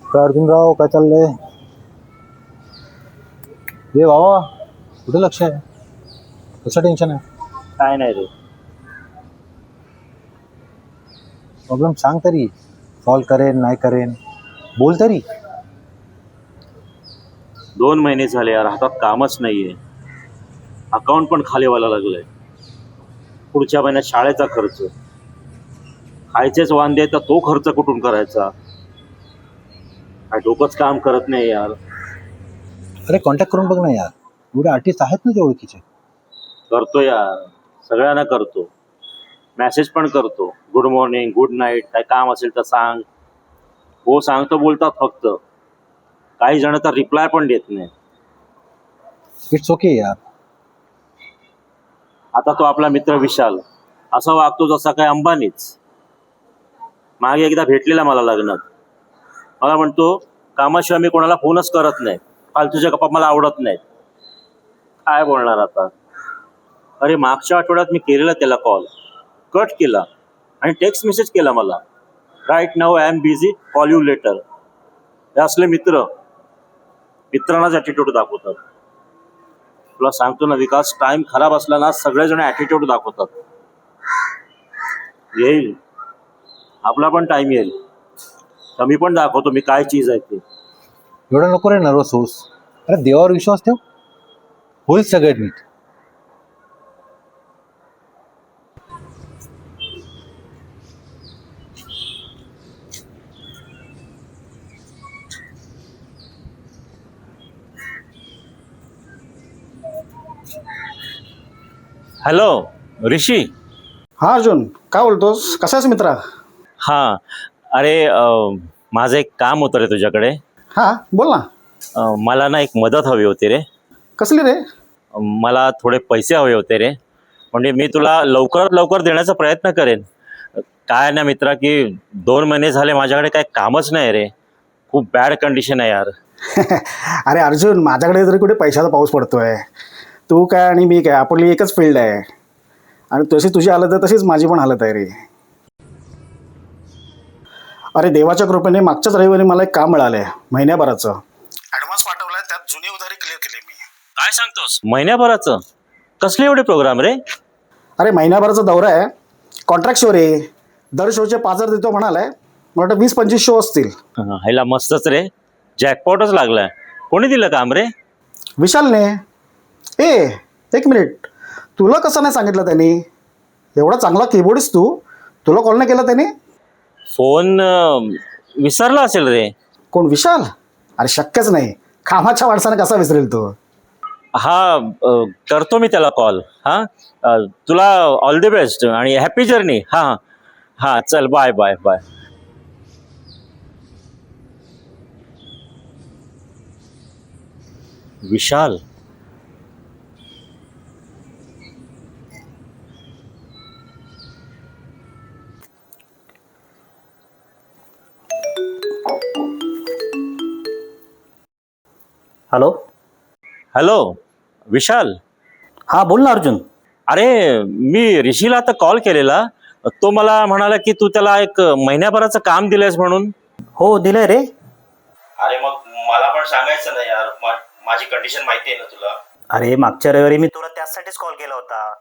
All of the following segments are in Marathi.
काय अर्जुनराव, काय चाललंय? रे बाबा, कुठे लक्ष आहे? कसं टेन्शन आहे? काय नाही रे. प्रॉब्लेम सांग तरी. सॉल्व करेन नाही करेन, बोल तरी. 2 महिने झाले यार, हातात कामच नाहीये. अकाउंट पण खाली व्हायला लागलंय. पुढच्या महिन्यात शाळेचा खर्च, खायचेच वांदे तर तो खर्च कुठून करायचा? काय डोकंच काम करत नाही यार. अरे कॉन्टॅक्ट करून बघ ना यार, एवढे आर्टिस्ट आहेत ना ते ओळखीचे. करतो यार, सगळ्यांना करतो. मेसेज पण करतो, गुड मॉर्निंग, गुड नाईट, काय काम असेल तर सांग. हो सांगतो बोलतात फक्त. काही जण तर रिप्लाय पण देत नाही. इट्स ओके यार. आता तो आपला मित्र विशाल असा वागतो जसा काय अंबानीच. मागे एकदा भेटलेला मला लग्नात. मला म्हणतो, कामाशिवाय मी कोणाला फोनच करत नाही, फालतूच्या गप्पा मला आवडत नाहीत. काय बोलणार आता? अरे मागच्या आठवड्यात मी केलेला त्याला कॉल, कट केला आणि टेक्स्ट मेसेज केला मला, right now I am busy, call you later. हे असले मित्र मित्रांनाच ॲटिट्यूड दाखवतात. तुला सांगतो ना विकास, टाइम खराब असला ना सगळेजण ॲटिट्यूड दाखवतात. येईल, आपला पण टाइम येईल. तर मी पण दाखवतो मी काय चीज आहे ते. एवढं नको रे नर्वस होस. अरे देवावर विश्वास ठेव, होईल सगळं नीट. हॅलो ऋषी. हा अर्जुन, काय बोलतोस? कसा आहेस मित्रा? हां, अरे माझं एक काम होतं रे तुझ्याकडे. हा बोल ना. मला ना एक मदत हवी होती रे. कसली रे? मला थोडे पैसे हवे होते रे. म्हणजे मी तुला लवकरात लवकर देण्याचा प्रयत्न करेन. काय ना मित्रा, की 2 महिने झाले माझ्याकडे काही कामच नाही रे. खूप बॅड कंडिशन आहे यार. अरे अर्जुन, माझ्याकडे तरी कुठे पैशाचा पाऊस पडतोय. तू काय आणि मी काय, आपली एकच फील्ड आहे. आणि तशी तुझी हालत आहे तशीच माझी पण हालत आहे रे. अरे देवाच्या कृपेने मागच्याच रविवारी मला एक काम मिळालं आहे महिन्याभराचं. ॲडव्हान्स पाठवलाय, त्यात जुनी उधारी क्लिअर केली मी. काय सांगतोस? महिन्याभराचं? कसले एवढे प्रोग्राम रे? अरे महिन्याभराचा दौरा आहे, कॉन्ट्रॅक्ट शो रे. दर शोचे 5,000 देतो म्हणालाय. मला वाटतं 20-25 शो असतील. ह्याला मस्तच रे, जॅकपॉटच लागलाय. कोणी दिलं काम रे? विशालने. ए, एक मिनिट, तुला कसं नाही सांगितलं त्यांनी? एवढा चांगला कीबोर्डिस्ट तू, तुला कॉल नाही केला त्याने? फोन विसरला असेल रे. कोण, विशाल? अरे शक्यच नाही, कामाच्या माणसाने कसा विसरेल तो? हा, करतो मी त्याला कॉल. हां, तुला ऑल द बेस्ट आणि हॅपी जर्नी. हां हां, चल बाय बाय बाय. विशाल. हॅलो. हॅलो विशाल. हां बोल ना अर्जुन. अरे मी ऋषीला आता कॉल केलेला. तो मला म्हणाला की तू त्याला एक महिन्याभराचं काम दिलंयस म्हणून. हो दिलंय रे. अरे मग मला पण सांगायचं ना यार, माझी कंडिशन माहिती आहे ना तुला. अरे मागच्या रविवारी मी तुला त्यासाठीच कॉल केला होता,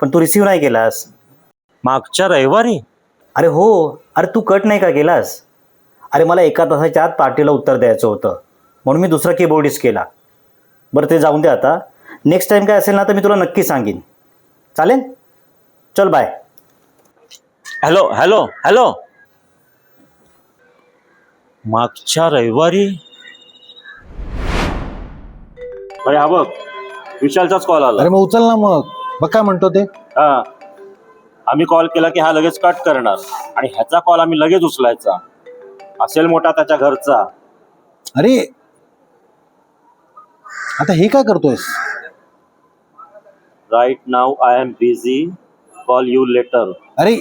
पण तू रिसीव्ह नाही केलास. मागच्या रविवारी? अरे हो. अरे तू कट नाही का केलास? अरे मला 1 तासाच्या आत पार्टीला उत्तर द्यायचं होतं, म्हणून मी दुसरा कीबोर्डिस्ट केला. बरं ते जाऊन दे आता. नेक्स्ट टाईम काय असेल ना तर मी तुला नक्की सांगेन. चालेल, चल बाय. Hello hello hello. मागच्या रविवारी? अरे हा बघ, विशालचाच कॉल आला. अरे मग उचल ना मग, बघ काय म्हणतो ते. हा, आम्ही कॉल केला की हा लगेच कट करणार आणि ह्याचा कॉल आम्ही लगेच उचलायचा. असेल मोठा त्याच्या घरचा. अरे आता हे काय करतोयस? Right now I am busy, call you later. अरे